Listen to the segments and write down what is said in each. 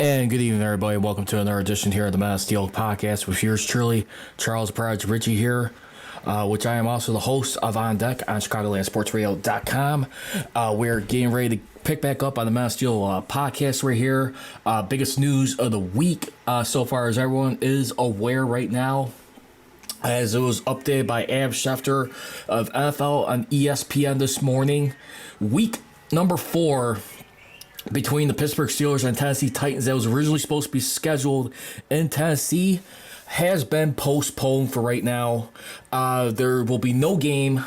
And good evening, everybody. Welcome to another edition here of the Mass Steel Podcast with yours truly, Charles Prodigy Richey here, which I am also the host of On Deck on ChicagolandSportsRadio.com. We're getting ready to pick back up on the Mass Steel Podcast right here. Biggest news of the week so far, as everyone is aware right now, as it was updated by Ab Schefter of NFL on ESPN this morning. Week number 4 between the Pittsburgh Steelers and Tennessee Titans that was originally supposed to be scheduled in Tennessee has been postponed for right now. There will be no game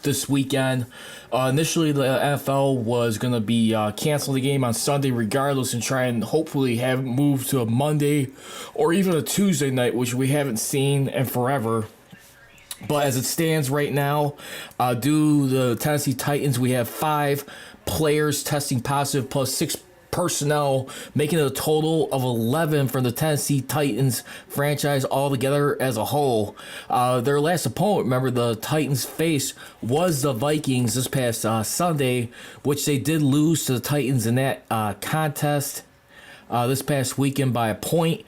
this weekend. Initially, the NFL was going to be canceling the game on Sunday regardless and try and hopefully have it moved to a Monday or even a Tuesday night, which we haven't seen in forever. But as it stands right now, due to the Tennessee Titans, we have 5 players testing positive plus 6 personnel, making it a total of 11 from the Tennessee Titans franchise altogether as a whole. Their last opponent, remember, the Titans faced was the Vikings this past Sunday, which they did lose to the Titans in that contest this past weekend by a point.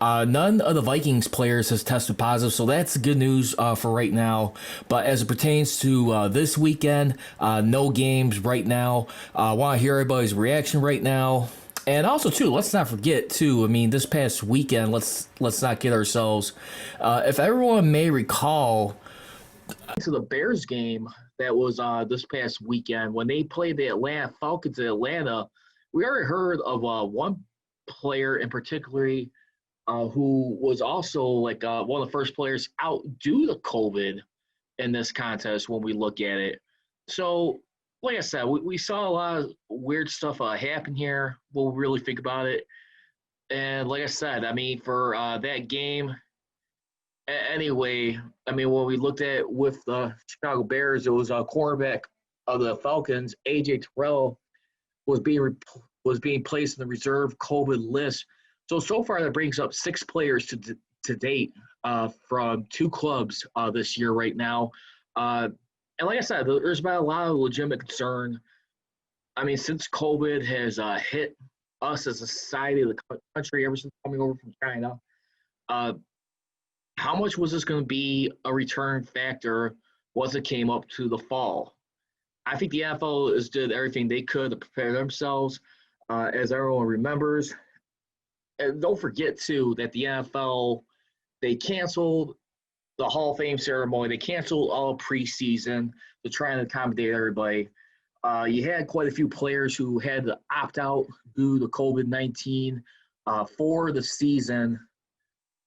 None of the Vikings players has tested positive, so that's good news for right now. But as it pertains to this weekend, no games right now. I want to hear everybody's reaction right now. And also, too, let's not forget, too, I mean, this past weekend, let's not kid ourselves. If everyone may recall, to the Bears game that was this past weekend, when they played the Atlanta Falcons in Atlanta, we already heard of one player in particular who was also like one of the first players out due to COVID in this contest when we look at it. So, like I said, we saw a lot of weird stuff happen here. We'll really think about it. And like I said, I mean, for that game, anyway, I mean, when we looked at with the Chicago Bears, it was a quarterback of the Falcons, A.J. Terrell, was being placed in the reserve COVID list. So far, that brings up 6 players to date from 2 clubs this year right now. And like I said, there's been a lot of legitimate concern. I mean, since COVID has hit us as a society, the country, ever since coming over from China, how much was this going to be a return factor once it came up to the fall? I think the NFL did everything they could to prepare themselves. As everyone remembers, and don't forget, too, that the NFL, they canceled the Hall of Fame ceremony. They canceled all preseason to try and accommodate everybody. You had quite a few players who had to opt out due to COVID-19 for the season.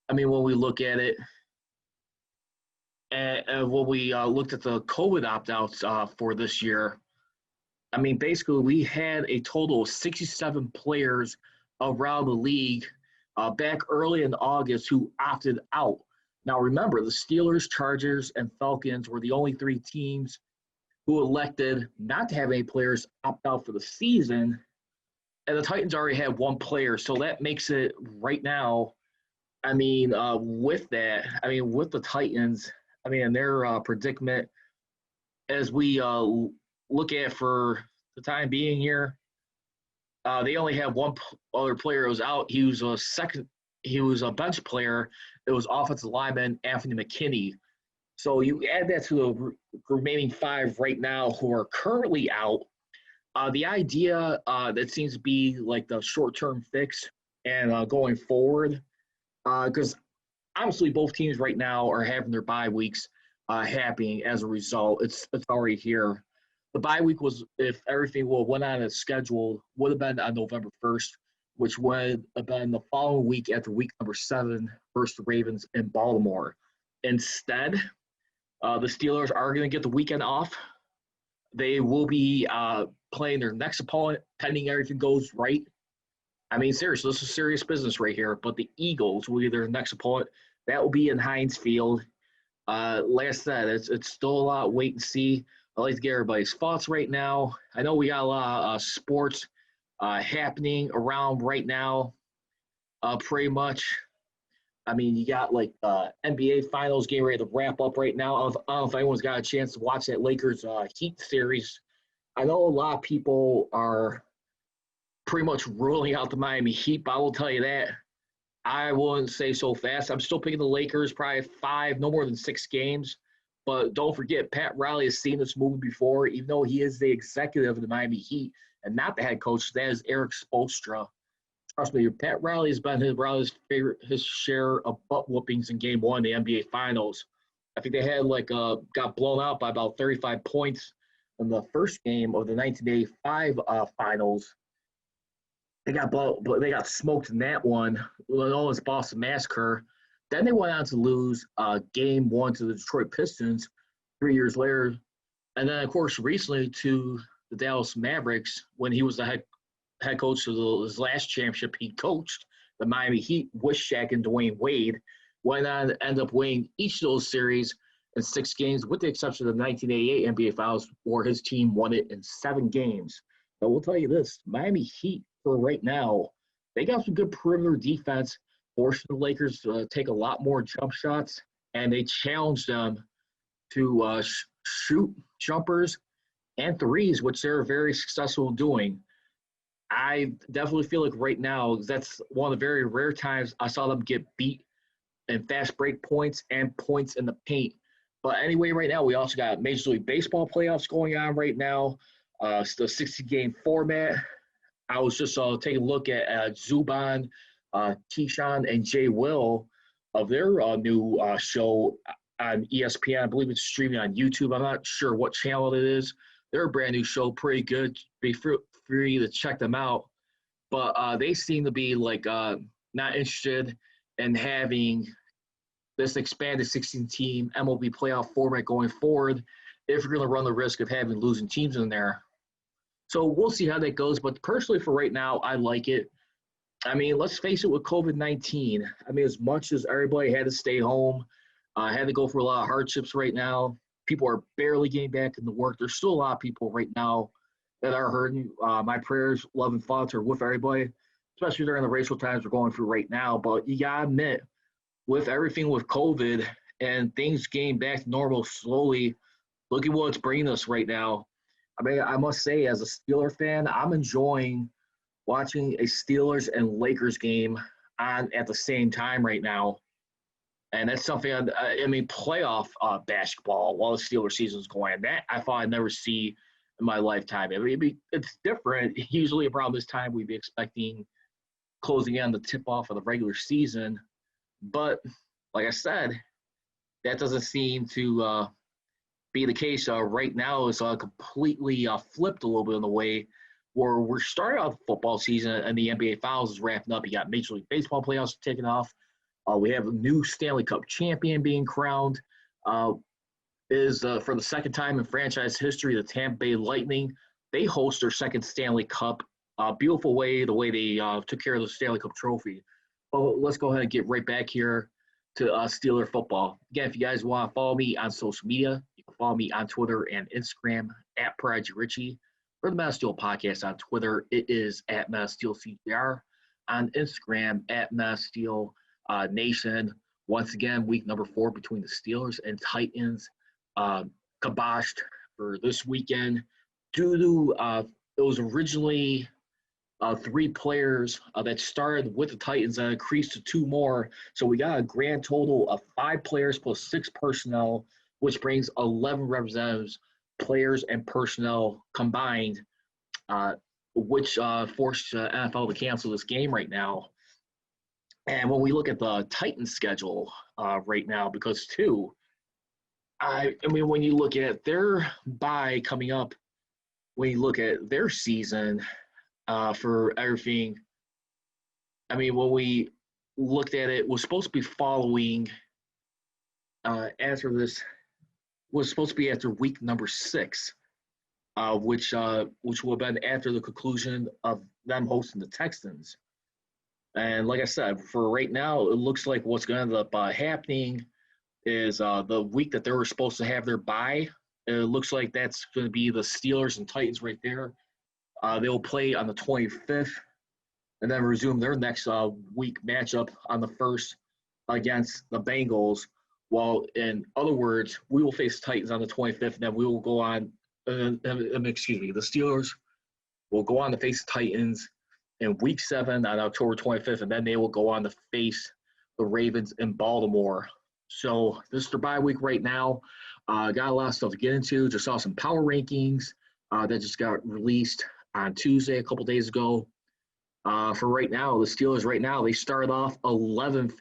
I mean, when we look at it, and when we looked at the COVID opt-outs for this year, I mean, basically, we had a total of 67 players around the league back early in August who opted out. Now, remember, the Steelers, Chargers, and Falcons were the only 3 teams who elected not to have any players opt out for the season, and the Titans already had 1 player. So that makes it right now, I mean, with that, I mean, with the Titans, I mean, their predicament as we look at for the time being here, they only had 1 other player who was out. He was a bench player. It was offensive lineman Anthony McFarland. So you add that to the remaining 5 right now who are currently out. The idea that seems to be like the short-term fix and going forward, because obviously both teams right now are having their bye weeks happening as a result. It's already here. The bye week was, if everything went on as scheduled, would have been on November 1st, which would have been the following week after week number 7 versus the Ravens in Baltimore. Instead, the Steelers are going to get the weekend off. They will be playing their next opponent, pending everything goes right. I mean, seriously, this is serious business right here. But the Eagles will be their next opponent. That will be in Heinz Field. Like I said, it's still a lot wait and see. I'd like to get everybody's thoughts right now. I know we got a lot of sports happening around right now, pretty much. I mean, you got like NBA Finals getting ready to wrap up right now. I don't know if anyone's got a chance to watch that Lakers Heat series. I know a lot of people are pretty much ruling out the Miami Heat, but I will tell you that I wouldn't say so fast. I'm still picking the Lakers, probably 5, no more than 6 games. But don't forget, Pat Riley has seen this movie before, even though he is the executive of the Miami Heat and not the head coach. That is Eric Spoelstra. Trust me, Pat Riley has been Riley's his share of butt whoopings in Game 1 of the NBA Finals. I think they had got blown out by about 35 points in the first game of the 1985 Finals. They got smoked in that one. Known as Boston Massacre. Then they went on to lose Game 1 to the Detroit Pistons 3 years later. And then, of course, recently to the Dallas Mavericks when he was the head coach of his last championship he coached, the Miami Heat, with Shaq and Dwayne Wade. Went on to end up winning each of those series in 6 games, with the exception of the 1988 NBA Finals, where his team won it in 7 games. But we'll tell you this, Miami Heat, for right now, they got some good perimeter defense, forcing the Lakers to take a lot more jump shots, and they challenged them to shoot jumpers and threes, which they're very successful doing. I definitely feel like right now that's one of the very rare times I saw them get beat in fast break points and points in the paint. But anyway, right now we also got Major League Baseball playoffs going on right now. It's the 60-game format. I was just taking a look at Zubin, Keyshawn, and Jay Will of their new show on ESPN. I believe it's streaming on YouTube. I'm not sure what channel it is. They're a brand new show, pretty good. Be free to check them out. But they seem to be not interested in having this expanded 16-team MLB playoff format going forward if you're going to run the risk of having losing teams in there. So we'll see how that goes. But personally, for right now, I like it. I mean, let's face it, with COVID-19, I mean, as much as everybody had to stay home, had to go for a lot of hardships right now, people are barely getting back into work. There's still a lot of people right now that are hurting. My prayers, love, and thoughts are with everybody, especially during the racial times we're going through right now. But you got to admit, with everything with COVID and things getting back to normal slowly, look at what it's bringing us right now. I mean, I must say, as a Steeler fan, I'm enjoying watching a Steelers and Lakers game on at the same time right now. And that's something, I mean, playoff basketball while the Steelers season is going on. That I thought I'd never see in my lifetime. I mean, it's different. Usually around this time, we'd be expecting closing in the tip-off of the regular season. But like I said, that doesn't seem to be the case right now. It's completely flipped a little bit in the way where we're starting out the football season and the NBA Finals is wrapping up. You got Major League Baseball playoffs taking off. We have a new Stanley Cup champion being crowned. Is for the second time in franchise history, the Tampa Bay Lightning. They host their second Stanley Cup. Beautiful way, the way they took care of the Stanley Cup trophy. But let's go ahead and get right back here to Steeler football. Again, if you guys want to follow me on social media, you can follow me on Twitter and Instagram at Prodigy Richey. For the Mass Steel Podcast on Twitter, it is at Mass Steel CJR. On Instagram, at Mass Steel Nation. Once again, week number 4 between the Steelers and Titans kiboshed for this weekend due to it was originally 3 players that started with the Titans that increased to 2 more. So we got a grand total of 5 players plus 6 personnel, which brings 11 representatives, players and personnel combined, which forced NFL to cancel this game right now. And when we look at the Titans schedule right now, because too, I mean, when you look at their bye coming up, when you look at their season for everything, I mean, when we looked at it, was supposed to be following after this, was supposed to be after week number 6, which would have been after the conclusion of them hosting the Texans. And like I said, for right now, it looks like what's going to end up happening is the week that they were supposed to have their bye. It looks like that's going to be the Steelers and Titans right there. They will play on the 25th and then resume their next week matchup on the 1st against the Bengals. While, in other words, we will face the Titans on the 25th, and then we will go on, the Steelers will go on to face the Titans in Week 7 on October 25th, and then they will go on to face the Ravens in Baltimore. So this is their bye week right now. Got a lot of stuff to get into. Just saw some power rankings that just got released on Tuesday a couple days ago. For right now, the Steelers right now, they started off 11th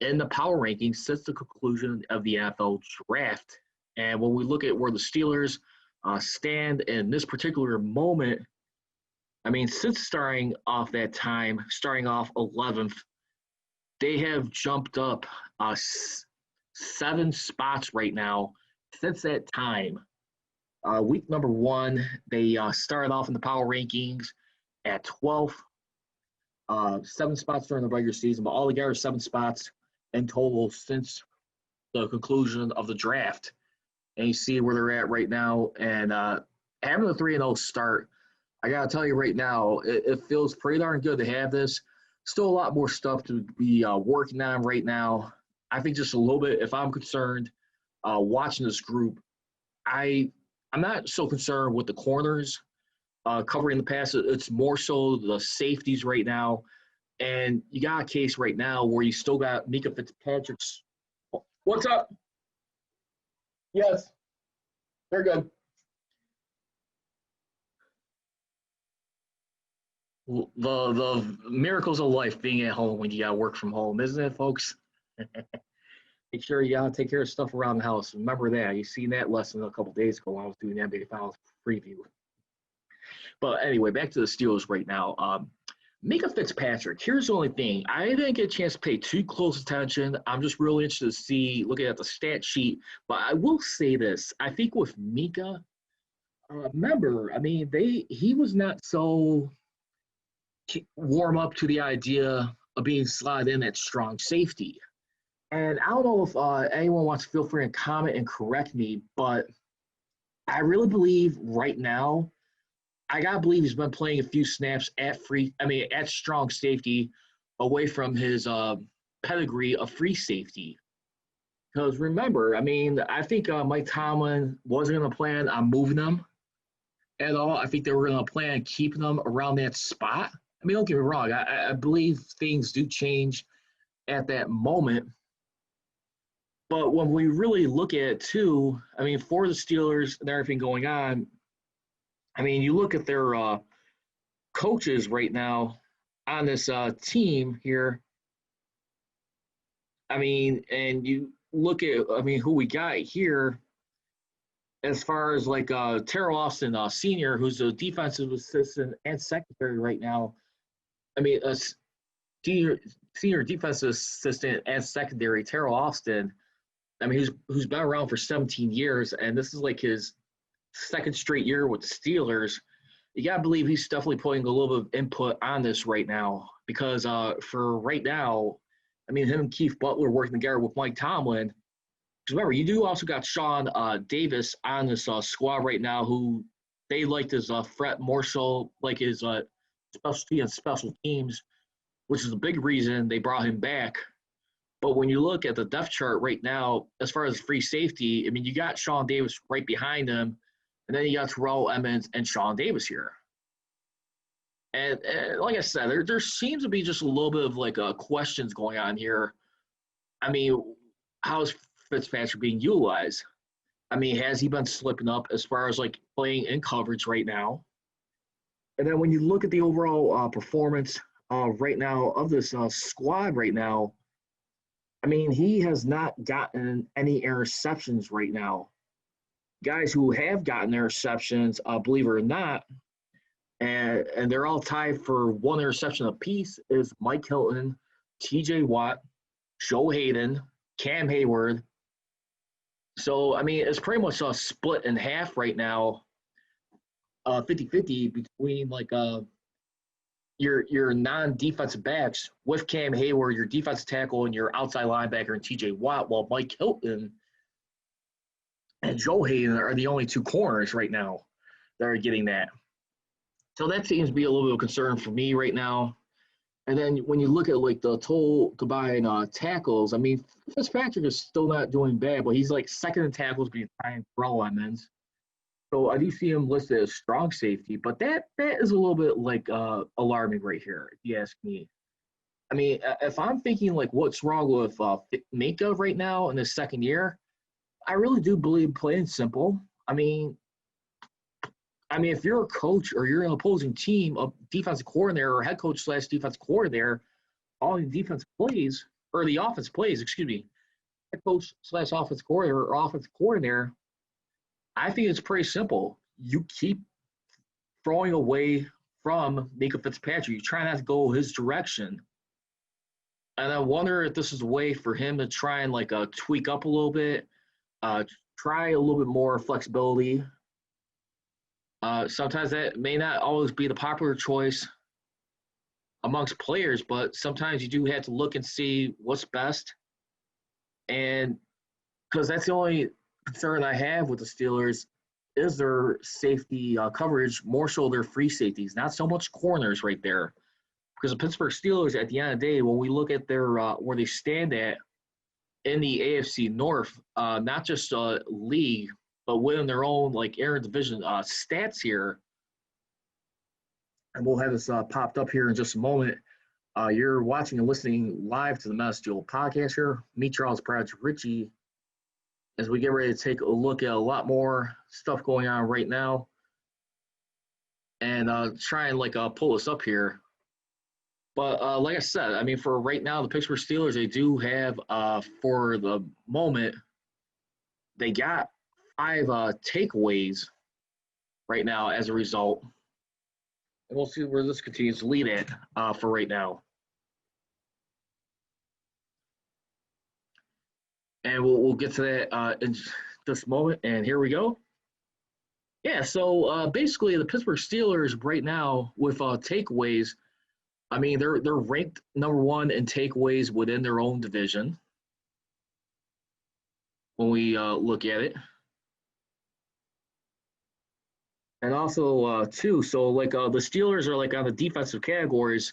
in the power rankings since the conclusion of the NFL draft. And when we look at where the Steelers stand in this particular moment, I mean, since starting off 11th, they have jumped up 7 spots right now since that time. Week number 1, they started off in the power rankings at 12th, 7 spots during the regular season, but altogether 7 spots in total since the conclusion of the draft. And you see where they're at right now. And having a 3-0 start, I got to tell you right now, it feels pretty darn good to have this. Still a lot more stuff to be working on right now. I think just a little bit, if I'm concerned, watching this group, I'm not so concerned with the corners covering the pass. It's more so the safeties right now. And you got a case right now where you still got Mika Fitzpatrick's. What's up? Yes, they're good. The miracles of life being at home when you got to work from home, isn't it, folks? Make sure you got to take care of stuff around the house. Remember that. You seen that lesson a couple days ago when I was doing the NBA Finals preview. But anyway, back to the Steelers right now. Mika Fitzpatrick, here's the only thing. I didn't get a chance to pay too close attention. I'm just really interested to see, looking at the stat sheet. But I will say this. I think with Mika, remember, I mean, he was not so warm up to the idea of being slotted in at strong safety. And I don't know if anyone wants to feel free and comment and correct me, but I really believe right now, I gotta believe he's been playing a few snaps at strong safety, away from his pedigree of free safety. Because remember, I mean, I think Mike Tomlin wasn't going to plan on moving him at all. I think they were going to plan on keeping him around that spot. I mean, don't get me wrong. I believe things do change at that moment. But when we really look at it too, I mean, for the Steelers and everything going on, I mean, you look at their coaches right now on this team here. I mean, and you look at, who we got here as far as like Terrell Austin Sr., who's a defensive assistant and secretary right now. I mean, a senior defensive assistant and secondary, Terrell Austin. I mean, who's been around for 17 years, and this is like his second straight year with the Steelers. You got to believe he's definitely putting a little bit of input on this right now because for right now, I mean, him and Keith Butler working together with Mike Tomlin. Because remember, you do also got Sean Davis on this squad right now who they liked his threat more so like his specialty and special teams, which is a big reason they brought him back. But when you look at the depth chart right now, as far as free safety, I mean, you got Sean Davis right behind him, and then you got Terrell Emmons and Sean Davis here. And like I said, there seems to be just a little bit of like questions going on here. I mean, how's Fitzpatrick being utilized? I mean, has he been slipping up as far as like playing in coverage right now? And then when you look at the overall performance right now of this squad right now, I mean, he has not gotten any interceptions right now. Guys who have gotten interceptions, believe it or not, and they're all tied for 1 interception apiece, is Mike Hilton, TJ Watt, Joe Hayden, Cam Hayward. So, I mean, it's pretty much a split in half right now, 50-50 between like your non-defensive backs with Cam Hayward, your defensive tackle, and your outside linebacker and TJ Watt, while Mike Hilton and Joe Hayden are the only 2 corners right now that are getting that. So that seems to be a little bit of concern for me right now. And then when you look at like the total combined tackles, I mean, Fitzpatrick is still not doing bad, but he's like second in tackles behind Terrell Emmons. So I do see him listed as strong safety, but that is a little bit like alarming right here, if you ask me. I mean, if I'm thinking like what's wrong with Minka right now in his second year, I really do believe plain simple. I mean, if you're a coach or you're an opposing team, a defensive coordinator or head coach slash defensive coordinator, all the defense plays or the offense plays, excuse me, head coach slash offense coordinator or offensive coordinator, I think it's pretty simple. You keep throwing away from Minka Fitzpatrick. You try not to go his direction. And I wonder if this is a way for him to try and like tweak up a little bit, uh, try a little bit more flexibility. Sometimes that may not always be the popular choice amongst players, but sometimes you do have to look and see what's best. And because that's the only concern I have with the Steelers is their safety coverage, more so their free safeties, not so much corners right there. Because the Pittsburgh Steelers, at the end of the day, when we look at their where they stand at in the AFC North, not just league, but within their own like Aaron division stats here, and we'll have this popped up here in just a moment. You're watching and listening live to the Mass Duel podcast here. Me, Charles Prodigy, Richey, as we get ready to take a look at a lot more stuff going on right now, and try and like pull this up here. But like I said, I mean, for right now, the Pittsburgh Steelers, they do have, for the moment, they got 5 takeaways right now as a result. And we'll see where this continues to lead at for right now. And we'll get to that in just a moment. And here we go. Yeah, so basically the Pittsburgh Steelers right now with takeaways, I mean, they're ranked number 1 in takeaways within their own division when we look at it. And also, too, so like the Steelers are like on the defensive categories.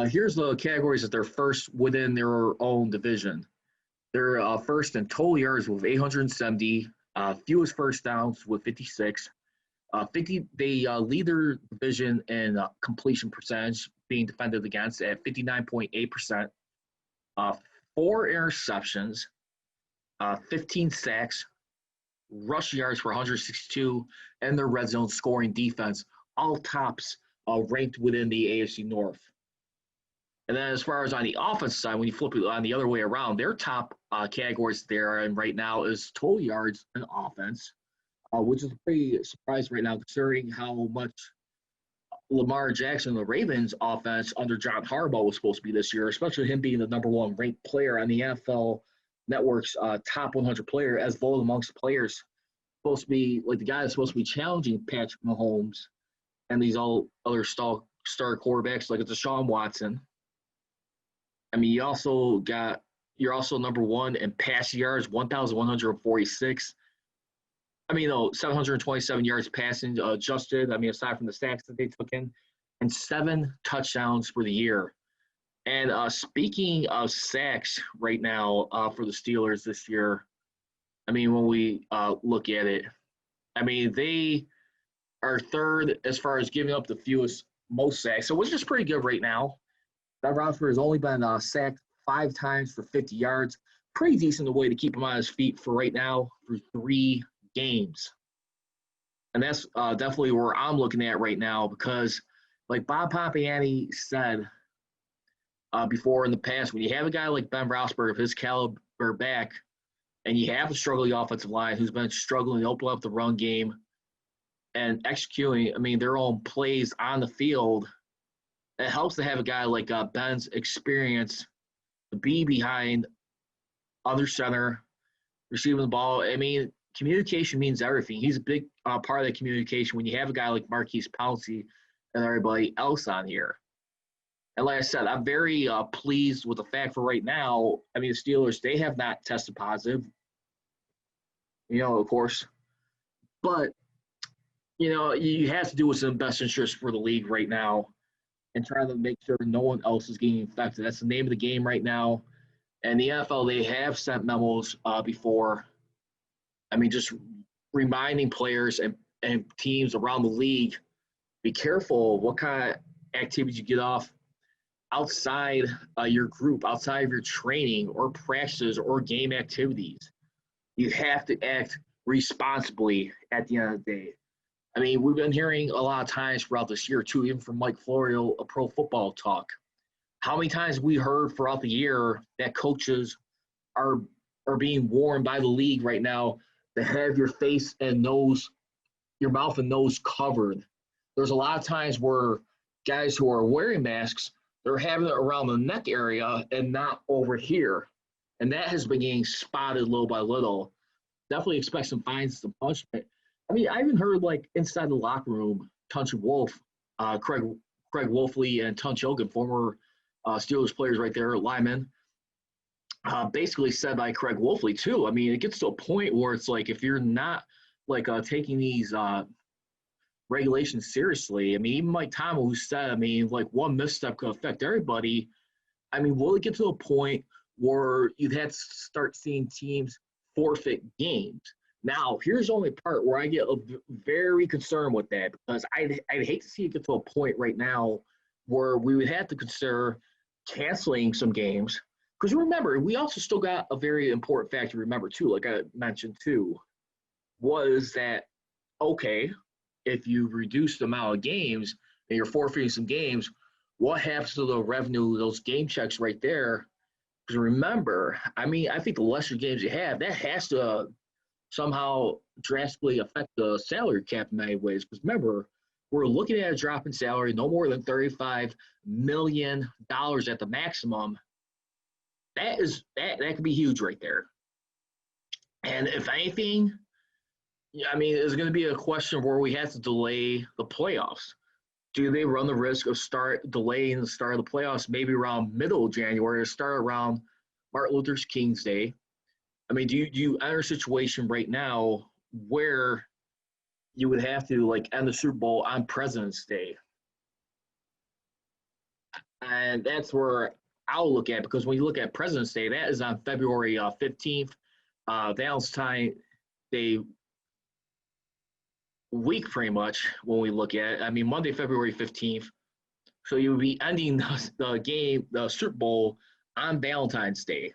Here's the categories that they're first within their own division. They're first in total yards with 870, fewest first downs with 56. They lead their division in completion percentage being defended against at 59.8%. 4 interceptions, 15 sacks, rush yards for 162, and their red zone scoring defense, all tops ranked within the AFC North. And then as far as on the offense side, when you flip it on the other way around, their top categories there and right now is total yards and offense, which is pretty surprising right now considering how much Lamar Jackson, the Ravens offense under John Harbaugh was supposed to be this year, especially him being the number 1 ranked player on the NFL Network's top 100 player, as voted amongst players. Supposed to be like the guy that's supposed to be challenging Patrick Mahomes and these all other star quarterbacks like Deshaun Watson. I mean, you're also number 1 in pass yards, 1,146. I mean, 727 yards passing adjusted. I mean, aside from the sacks that they took in, and 7 touchdowns for the year. And speaking of sacks right now for the Steelers this year, I mean, when we look at it, I mean, they are third as far as giving up the most sacks. So which is pretty good right now. Ben Roethlisberger has only been sacked 5 times for 50 yards. Pretty decent way to keep him on his feet for right now for 3 games. And that's definitely where I'm looking at right now because, like Bob Pompiani said before in the past, when you have a guy like Ben Roethlisberger of his caliber back and you have a struggling offensive line who's been struggling to open up the run game and executing, I mean, their own plays on the field, it helps to have a guy like Ben's experience to be behind other center, receiving the ball. I mean, communication means everything. He's a big part of that communication when you have a guy like Marquise Pouncey and everybody else on here. And like I said, I'm very pleased with the fact for right now, I mean, the Steelers, they have not tested positive, of course. But, you have to do what's in the best interest for the league right now and try to make sure no one else is getting infected. That's the name of the game right now. And the NFL, they have sent memos before. I mean, just reminding players and teams around the league, be careful what kind of activities you get off outside your group, outside of your training or practices or game activities. You have to act responsibly at the end of the day. I mean, we've been hearing a lot of times throughout this year, too, even from Mike Florio, a Pro Football Talk. How many times we heard throughout the year that coaches are being warned by the league right now to have your face and nose, your mouth and nose covered. There's a lot of times where guys who are wearing masks, they're having it around the neck area and not over here. And that has been getting spotted little by little. Definitely expect some fines, some punishment. I mean, I even heard like inside the locker room, Tunch Wolf, Craig Wolfley and Tunch Hogan, former Steelers players right there, linemen, basically said by Craig Wolfley too. I mean, it gets to a point where it's like if you're not like taking these regulations seriously, I mean, even Mike Tomlin, who said, I mean, like one misstep could affect everybody. I mean, will it get to a point where you'd have to start seeing teams forfeit games? Now, here's the only part where I get very concerned with that, because I'd hate to see it get to a point right now where we would have to consider canceling some games. Because remember, we also still got a very important factor to remember too, like I mentioned too, was that, okay, if you reduce the amount of games and you're forfeiting some games, what happens to the revenue, those game checks right there? Because remember, I mean, I think the lesser games you have, that has to somehow drastically affect the salary cap in many ways. Because remember, we're looking at a drop in salary, no more than $35 million at the maximum. That could be huge right there. And if anything, I mean, it's going to be a question where we have to delay the playoffs. Do they run the risk of delaying the start of the playoffs maybe around middle of January or start around Martin Luther King's Day? I mean, do you enter a situation right now where you would have to like end the Super Bowl on President's Day? And that's where I'll look at, because when you look at President's Day, that is on February 15th, Valentine's Day week pretty much when we look at it. I mean, Monday, February 15th. So you would be ending the Super Bowl on Valentine's Day.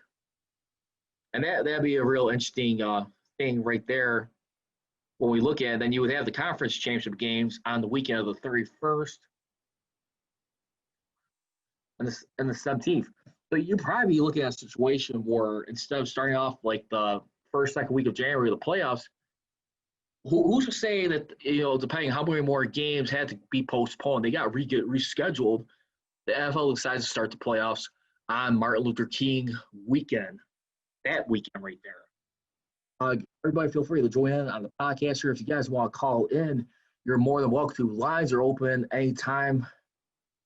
And that'd be a real interesting thing right there when we look at it. Then you would have the conference championship games on the weekend of the 31st and the 17th. So you'd probably be looking at a situation where instead of starting off like the first, second week of January, the playoffs, who's to say that, you know, depending how many more games had to be postponed, they got rescheduled. The NFL decides to start the playoffs on Martin Luther King weekend, that weekend right there. Everybody feel free to join in on the podcast here. If you guys want to call in, you're more than welcome to. Lines are open anytime.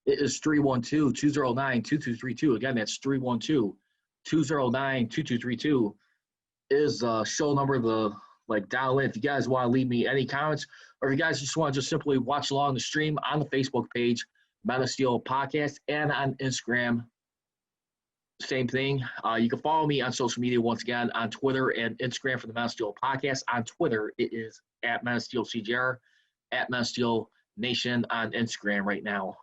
It is 312-209-2232. Again, that's 312-209-2232 is show number the dial in if you guys want to leave me any comments, or if you guys just want to just simply watch along the stream on the Facebook page, Men of Steel Podcast, and on Instagram. Same thing. You can follow me on social media once again on Twitter and Instagram for the Men of Steel Podcast. On Twitter, it is at Men of Steel CGR, at Men of Steel Nation on Instagram right now.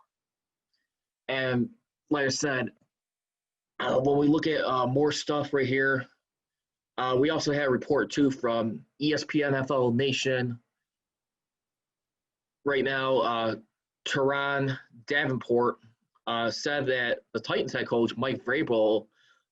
And like I said, when we look at more stuff right here, we also had a report, too, from ESPN NFL Nation. Right now, Teron Davenport said that the Titans head coach, Mike Vrabel,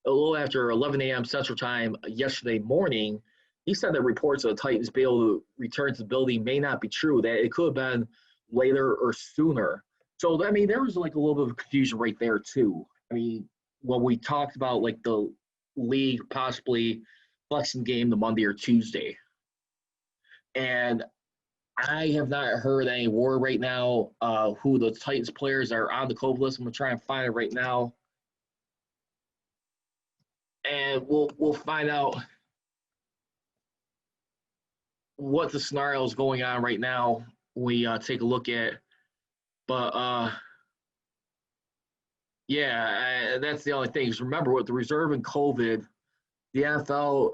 a little after 11 a.m. Central Time yesterday morning, he said that reports of the Titans being able to return to the building may not be true, that it could have been later or sooner. So, I mean, there was like a little bit of confusion right there, too. I mean, when we talked about like the league possibly flexing game the Monday or Tuesday. And I have not heard any word right now who the Titans players are on the COVID list. I'm going to try and find it right now. And we'll find out what the scenario is going on right now when we take a look at. But, that's the only thing. Is remember, with the reserve and COVID, the NFL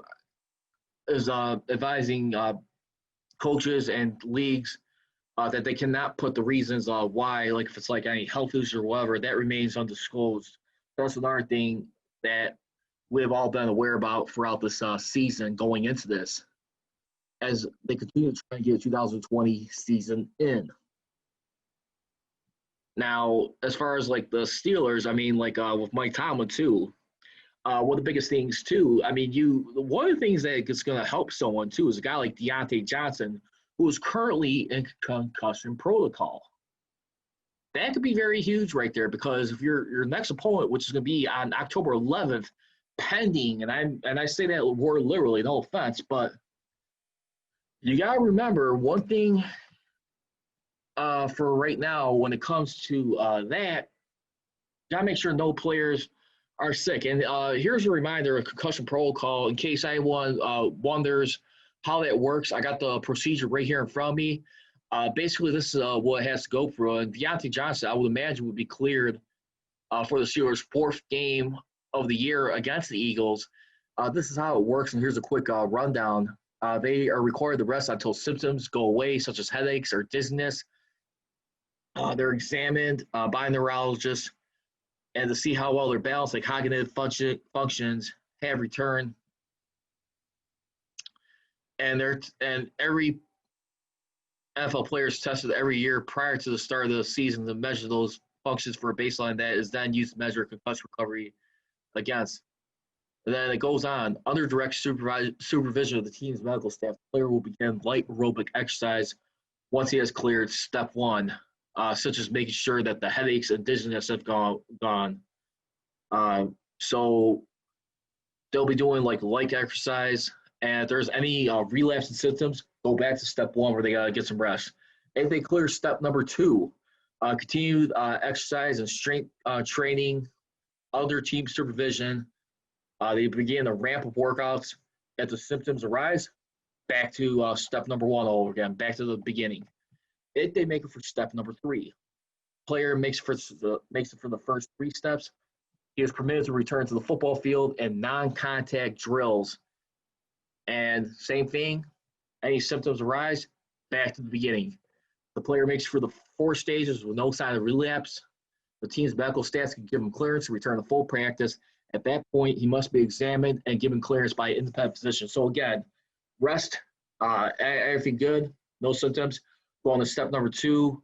is advising coaches and leagues that they cannot put the reasons why, like if it's like any health issues or whatever, that remains undisclosed. That's another thing that we've all been aware about throughout this season going into this as they continue to try to get a 2020 season in. Now, as far as like the Steelers, I mean, like with Mike Tomlin too, one of the biggest things too, I mean, one of the things that is going to help someone too is a guy like Deontay Johnson, who is currently in concussion protocol. That could be very huge right there because if your next opponent, which is going to be on October 11th, pending, and I say that word literally, no offense, but you got to remember one thing for right now when it comes to that, got to make sure no players are sick. And here's a reminder of concussion protocol in case anyone wonders how that works. I got the procedure right here in front of me. Basically, this is what it has to go through. And Deontay Johnson, I would imagine, would be cleared for the Steelers' fourth game of the year against the Eagles. This is how it works, and here's a quick rundown. They are required to rest until symptoms go away, such as headaches or dizziness. They're examined by a neurologist and to see how well their balance, like cognitive functions, have returned. And every NFL player is tested every year prior to the start of the season to measure those functions for a baseline that is then used to measure concussion recovery against. And then it goes on. Under direct supervision of the team's medical staff, the player will begin light aerobic exercise once he has cleared step one, such as making sure that the headaches and dizziness have gone. So they'll be doing like light exercise, and if there's any relapse in symptoms, go back to step one where they got to get some rest. If they clear step number two, continued exercise and strength training, other team supervision, they begin a ramp of workouts. As the symptoms arise, back to step number one all over again, back to the beginning. If they make it for step number three, player makes it for the first three steps, he is permitted to return to the football field and non-contact drills. And same thing, any symptoms arise, back to the beginning. The player makes it for the four stages with no sign of relapse. The team's medical staff can give him clearance to return to full practice. At that point, he must be examined and given clearance by an independent physician. So again, rest, everything good, no symptoms. Go on to step number two,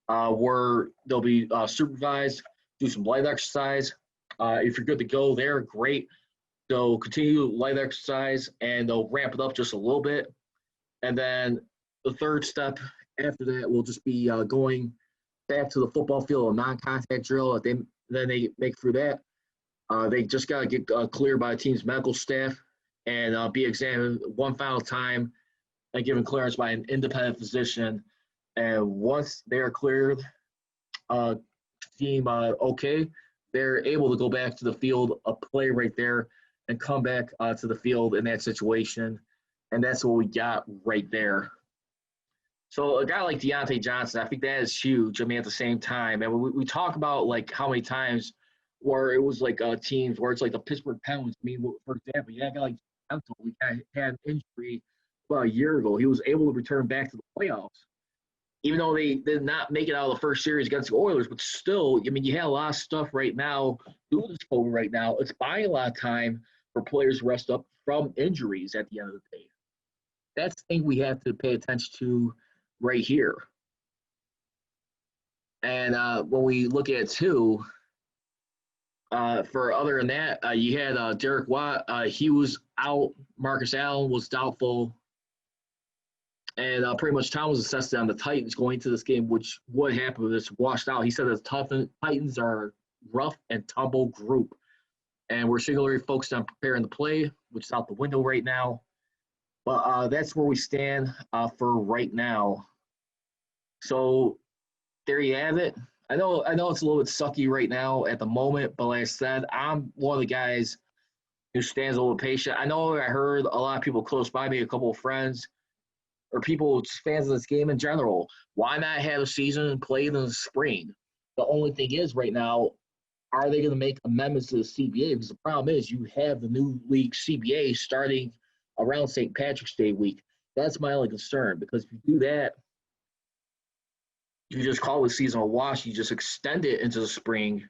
where they'll be supervised, do some light exercise. If you're good to go there, great. They'll continue light exercise, and they'll ramp it up just a little bit. And then the third step after that will just be going back to the football field, a non-contact drill. Then they make through that. They just got to get cleared by the team's medical staff and be examined one final time and given clearance by an independent physician. And once they are cleared, team okay, they're able to go back to the field, play right there, and come back to the field in that situation. And that's what we got right there. So a guy like Deontay Johnson, I think that is huge. I mean, at the same time, and we talk about like how many times where it was like teams where it's like the Pittsburgh Penguins. I mean, for example, you had a guy like we had an injury about a year ago. He was able to return back to the playoffs, even though they did not make it out of the first series against the Oilers. But still, I mean, you had a lot of stuff right now doing this COVID right now. It's buying a lot of time for players to rest up from injuries at the end of the day. That's the thing we have to pay attention to right here. And when we look at it too, for other than that, you had Derek Watt. He was out. Marcus Allen was doubtful. And pretty much Tom was assessed on the Titans going into this game, which what happened with this washed out. He said the Titans are a rough and tumble group. And we're singularly focused on preparing the play, which is out the window right now. But that's where we stand for right now. So there you have it. I know it's a little bit sucky right now at the moment, but like I said, I'm one of the guys who stands a little patient. I know I heard a lot of people close by me, a couple of friends, or people fans of this game in general. Why not have a season and play in the spring? The only thing is right now, are they going to make amendments to the CBA? Because the problem is you have the new league CBA starting around St. Patrick's Day week. That's my only concern, because if you do that, you just call the season a wash. You just extend it into the spring,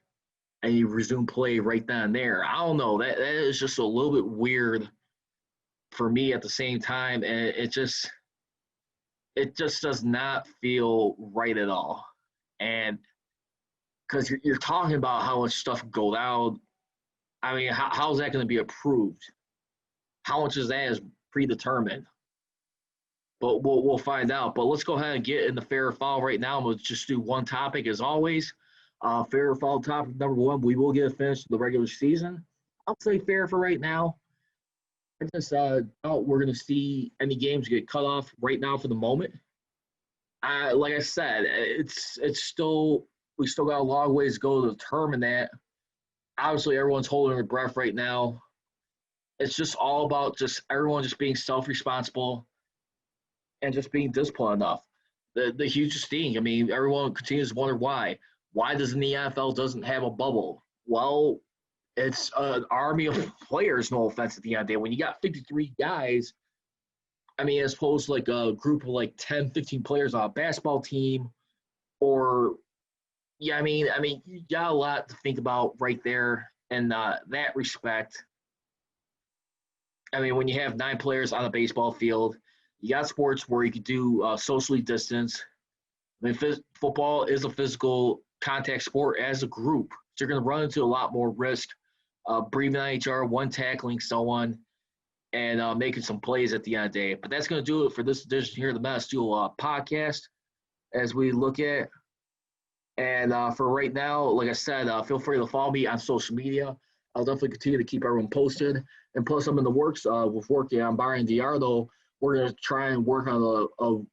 and you resume play right then and there. I don't know. That is just a little bit weird for me at the same time, and it just does not feel right at all. And because you're talking about how much stuff go down, I mean, how's that going to be approved? How much of that is predetermined? But we'll find out. But let's go ahead and get in the fair or foul right now. We'll just do one topic as always. Fair or foul topic number one. We will get a finish to the regular season. I'll say fair for right now. I just doubt we're going to see any games get cut off right now for the moment. Like I said, it's still, we still got a long ways to go to determine that. Obviously, everyone's holding their breath right now. It's just all about just everyone just being self-responsible and just being disciplined enough. The hugest thing, I mean, everyone continues to wonder why. Why doesn't the NFL doesn't have a bubble? Well, it's an army of players, no offense at the end of the day. When you got 53 guys, I mean, as opposed to like a group of like 10, 15 players on a basketball team, or yeah, I mean, you got a lot to think about right there in that respect. I mean, when you have 9 players on a baseball field, you got sports where you could do socially distance. I mean, football is a physical contact sport as a group. So you're going to run into a lot more risk, breathing on each other, one tackling someone, and making some plays at the end of the day. But that's going to do it for this edition here of the Mass Duel podcast as we look at. And for right now, like I said, feel free to follow me on social media. I'll definitely continue to keep everyone posted. And plus, I'm in the works with working on Byron DR, though. We're going to try and work on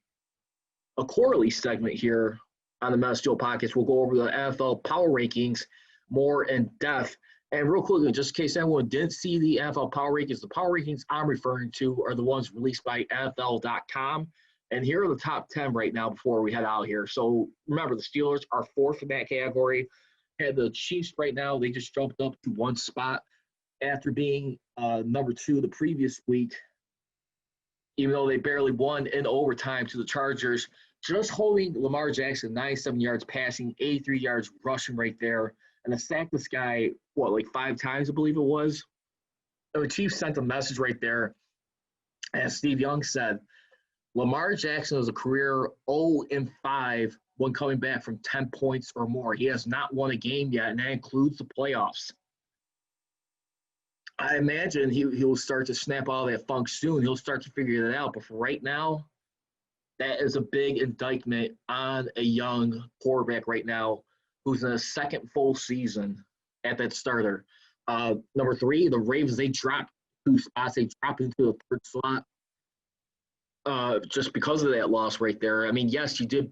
a quarterly segment here on the Mass Duel podcast. We'll go over the NFL power rankings more in depth. And real quickly, just in case anyone didn't see the NFL power rankings, the power rankings I'm referring to are the ones released by NFL.com. And here are the top 10 right now before we head out here. So remember, the Steelers are 4th in that category. And the Chiefs right now, they just jumped up to 1 spot after being number 2 the previous week, even though they barely won in overtime to the Chargers. Just holding Lamar Jackson 97 yards passing, 83 yards rushing right there. And to sack this guy, like 5 times, I believe it was. And the Chiefs sent a message right there. As Steve Young said, Lamar Jackson is a career 0-5 when coming back from 10 points or more. He has not won a game yet, and that includes the playoffs. I imagine he'll start to snap out of that funk soon. He'll start to figure that out. But for right now, that is a big indictment on a young quarterback right now who's in a second full season at that starter. Number 3, the Ravens, they dropped 2 spots. They dropped into the 3rd slot just because of that loss right there. I mean, yes, you did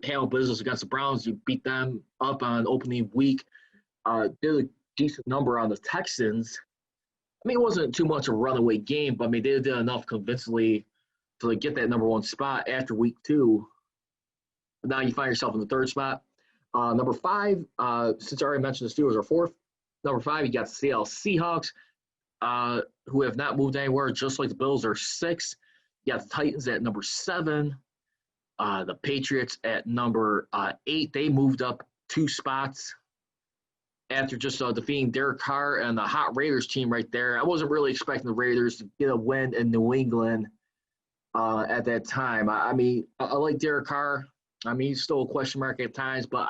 handle business against the Browns. You beat them up on opening week. Did a decent number on the Texans. I mean, it wasn't too much of a runaway game, but I mean, they did enough convincingly to get that number 1 spot after week 2. But now you find yourself in the 3rd spot. Number 5, since I already mentioned the Steelers are 4th. Number 5, you got the Seattle Seahawks, who have not moved anywhere, just like the Bills are 6th. You got the Titans at number 7. The Patriots at number 8. They moved up 2 spots after just defeating Derek Carr and the hot Raiders team right there. I wasn't really expecting the Raiders to get a win in New England at that time. I mean, I like Derek Carr. I mean, he's still a question mark at times, but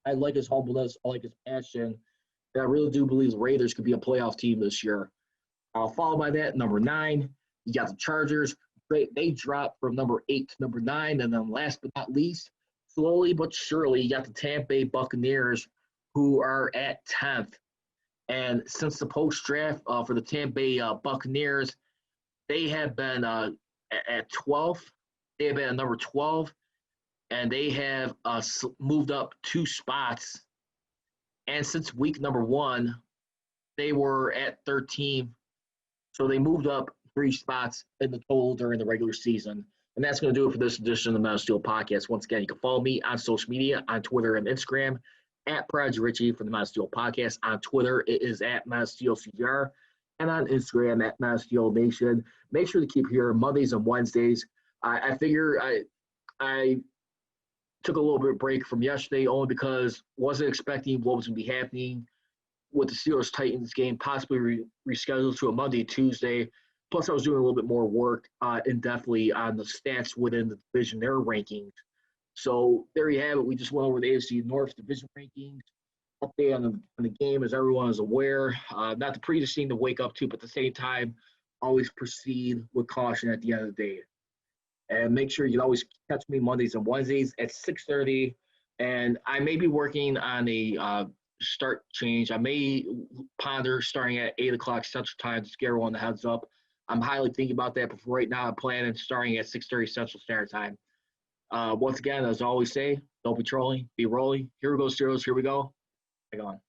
I like his humbleness. I like his passion. And I really do believe the Raiders could be a playoff team this year. Followed by that, number 9, you got the Chargers. They dropped from number 8 to number 9. And then last but not least, slowly but surely, you got the Tampa Bay Buccaneers, who are at 10th. And since the post-draft for the Tampa Bay Buccaneers, they have been at 12th. They have been at number 12. And they have moved up 2 spots. And since week number 1, they were at 13. So they moved up 3 spots in the total during the regular season. And that's going to do it for this edition of the Mass Steel Podcast. Once again, you can follow me on social media, on Twitter and Instagram, at Prodigy Richey for the Mass Steel Podcast. On Twitter, it is at Mass Steel CGR. and on Instagram at Masteel Nation. Make sure to keep here Mondays and Wednesdays. I figure I took a little bit of break from yesterday only because wasn't expecting what was going to be happening with the Steelers-Titans game, possibly rescheduled to a Monday, Tuesday. Plus, I was doing a little bit more work in-depthly on the stats within the division, their rankings. So there you have it. We just went over the AFC North division rankings. Update on the game, as everyone is aware. Not the prettiest thing to wake up to, but at the same time, always proceed with caution at the end of the day. And make sure you can always catch me Mondays and Wednesdays at 6:30. And I may be working on a start change. I may ponder starting at 8 o'clock Central Time to scare everyone the heads up. I'm highly thinking about that, but for right now, I'm planning starting at 6:30 Central Standard Time. Once again, as I always say, don't be trolling, be rolling. Here we go, Steelers. Here we go. Hang on.